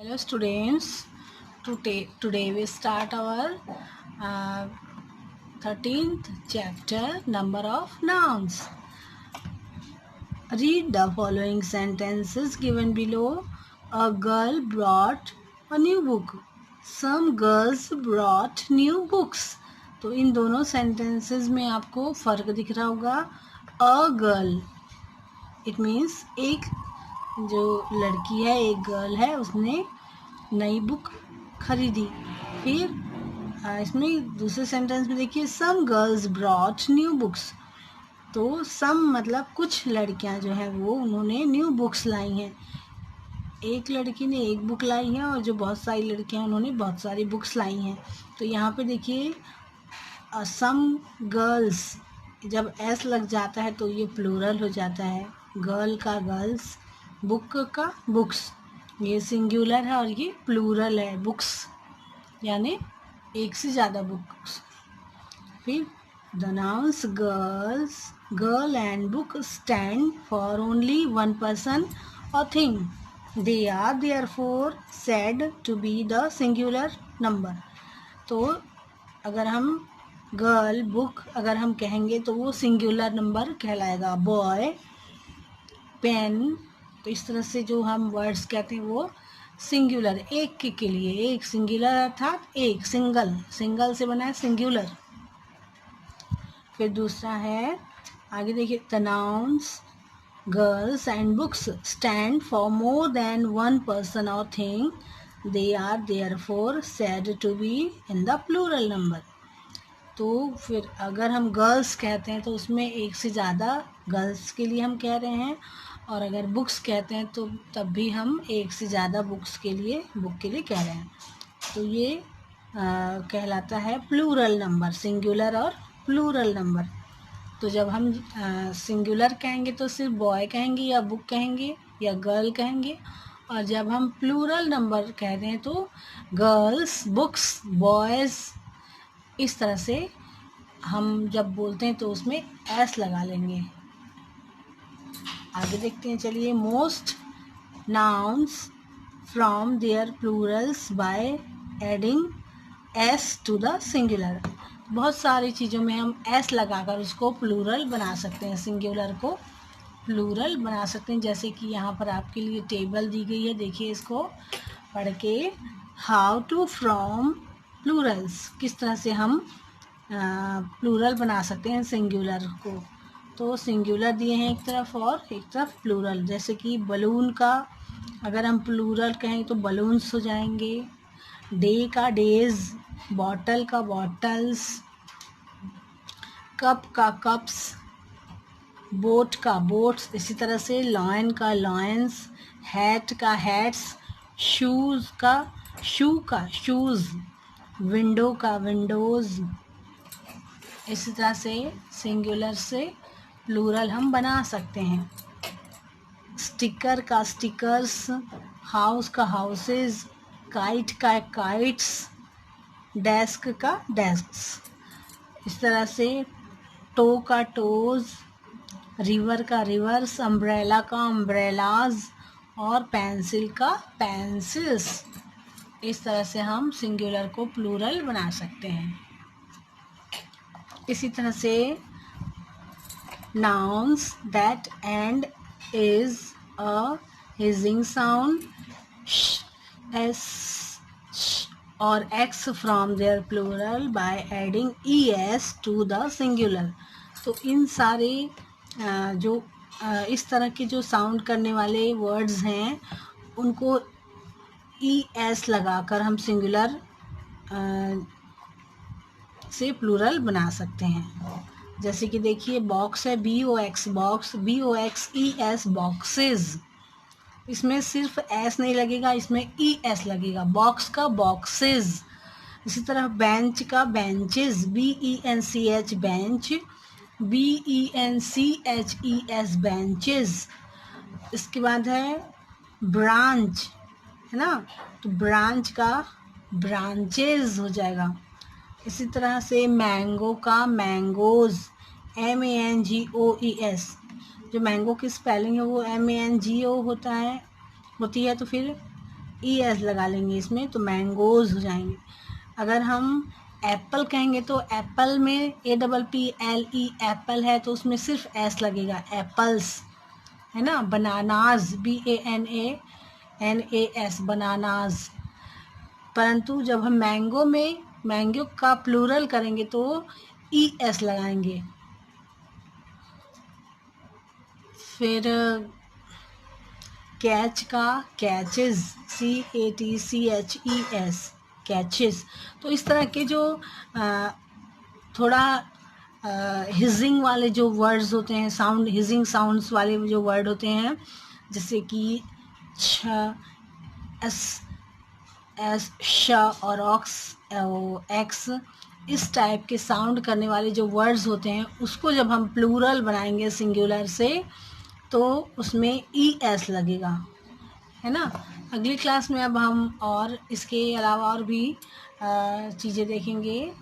Hello students, today we start our 13th chapter, number of nouns. Read the following sentences given below. A girl brought a new book. Some girls brought new books. तो इन दोनों sentences में आपको फ़र्क दिख रहा होगा. A girl, it means एक जो लड़की है, एक गर्ल है, उसने नई बुक खरीदी. फिर इसमें दूसरे सेंटेंस में देखिए, some girls brought new books. तो सम मतलब कुछ लड़कियां जो हैं वो उन्होंने न्यू बुक्स लाई हैं. एक लड़की ने एक बुक लाई है और जो बहुत सारी लड़कियां उन्होंने बहुत सारी बुक्स लाई हैं. तो यहाँ पे देखिए सम गर्ल्स, जब एस लग जाता है तो ये प्लूरल हो जाता है. गर्ल का गर्ल्स, बुक का बुक्स. ये सिंगुलर है और ये प्लूरल है, बुक्स यानी एक से ज़्यादा बुक्स. फिर the nouns girls, girl and book stand for only one person और thing. They are therefore said to be the singular number. तो अगर हम गर्ल बुक अगर हम कहेंगे तो वो सिंगुलर नंबर कहलाएगा. बॉय, पेन, तो इस तरह से जो हम वर्ड्स कहते हैं वो सिंगुलर, एक के लिए. एक सिंगुलर अर्थात एक, सिंगल से बना है सिंगुलर. फिर दूसरा है, आगे देखिए, the nouns girls and books stand for more than one person और thing. They are therefore said to be in the plural number. तो फिर अगर हम गर्ल्स कहते हैं तो उसमें एक से ज़्यादा गर्ल्स के लिए हम कह रहे हैं, और अगर बुक्स कहते हैं तो तब भी हम एक से ज़्यादा बुक के लिए कह रहे हैं. तो ये कहलाता है प्लूरल नंबर, सिंगुलर और प्लूरल नंबर. तो जब हम सिंगुलर कहेंगे तो सिर्फ बॉय कहेंगे या बुक कहेंगे या गर्ल कहेंगे, और जब हम प्लूरल नंबर कहते हैं तो गर्ल्स, बुक्स, बॉयज़, इस तरह से हम जब बोलते हैं तो उसमें एस लगा लेंगे. आगे देखते हैं, चलिए. Most nouns form their plurals by adding S to the singular. बहुत सारी चीज़ों में हम एस लगाकर उसको प्लूरल बना सकते हैं, सिंगुलर को प्लूरल बना सकते हैं. जैसे कि यहाँ पर आपके लिए टेबल दी गई है, देखिए इसको पढ़ के. हाउ टू फ्रॉम प्लूरल्स, किस तरह से हम प्लूरल बना सकते हैं सिंगुलर को. तो सिंगुलर दिए हैं एक तरफ और एक तरफ प्लूरल. जैसे कि बलून का अगर हम प्लूरल कहें तो बलून्स हो जाएंगे. डे का डेज, बॉटल का बॉटल्स, कप का कप्स, बोट का बोट्स. इसी तरह से लॉयन का लॉयंस, हैट का हैट्स, शूज़ का शूज़, विंडो का विंडोज़. इसी तरह से सिंगुलर से प्लूरल हम बना सकते हैं. स्टिकर का स्टिकर्स, हाउस का हाउसेस, काइट का काइट्स, डेस्क का डेस्क्स. इस तरह से टो का टोज, रिवर का रिवर्स, अम्ब्रेला का अम्ब्रेलाज और पेंसिल का पेंसिल्स. इस तरह से हम सिंगुलर को प्लूरल बना सकते हैं. इसी तरह से nouns that end is a hissing sound, sh, s, sh or x from their plural by adding es to the singular. तो इन सारे जो इस तरह के जो साउंड करने वाले वर्ड्स हैं उनको es लगाकर हम सिंगुलर से प्लूरल बना सकते हैं. जैसे कि देखिए, बॉक्स है, BOX बॉक्स, BOXES बॉक्सेस. इसमें सिर्फ एस नहीं लगेगा, इसमें ES लगेगा, बॉक्स का बॉक्सेस. इसी तरह बेंच का benches, BENCH bench, BENCHES benches. इसके बाद है ब्रांच, है ना, तो ब्रांच का ब्रांचेस हो जाएगा. इसी तरह से मैंगो का मैंगोज़, MANGOES. जो मैंगो की स्पेलिंग है वो MANGO होती है. तो फिर ई एस लगा लेंगे इसमें, तो मैंगोज हो जाएंगे। अगर हम एप्पल कहेंगे तो एप्पल में APPLE एप्पल है, तो उसमें सिर्फ एस लगेगा, एप्पल्स, है ना। Bananas, BANANAS, bananas. परंतु जब हम मैंगो में मैंगो का प्लूरल करेंगे तो ES लगाएंगे। फिर कैच का कैचेस, CATCHES, कैचेस। तो इस तरह के जो थोड़ा हिजिंग वाले जो वर्ड्स होते हैं, साउंड, हिजिंग साउंड्स वाले जो वर्ड होते हैं, जैसे कि छ, एस, श और ऑक्स, एक्स, इस टाइप के साउंड करने वाले जो वर्ड्स होते हैं, उसको जब हम प्लूरल बनाएंगे सिंगुलर से, तो उसमें ES लगेगा, है ना। अगली क्लास में अब हम और इसके अलावा और भी चीज़ें देखेंगे।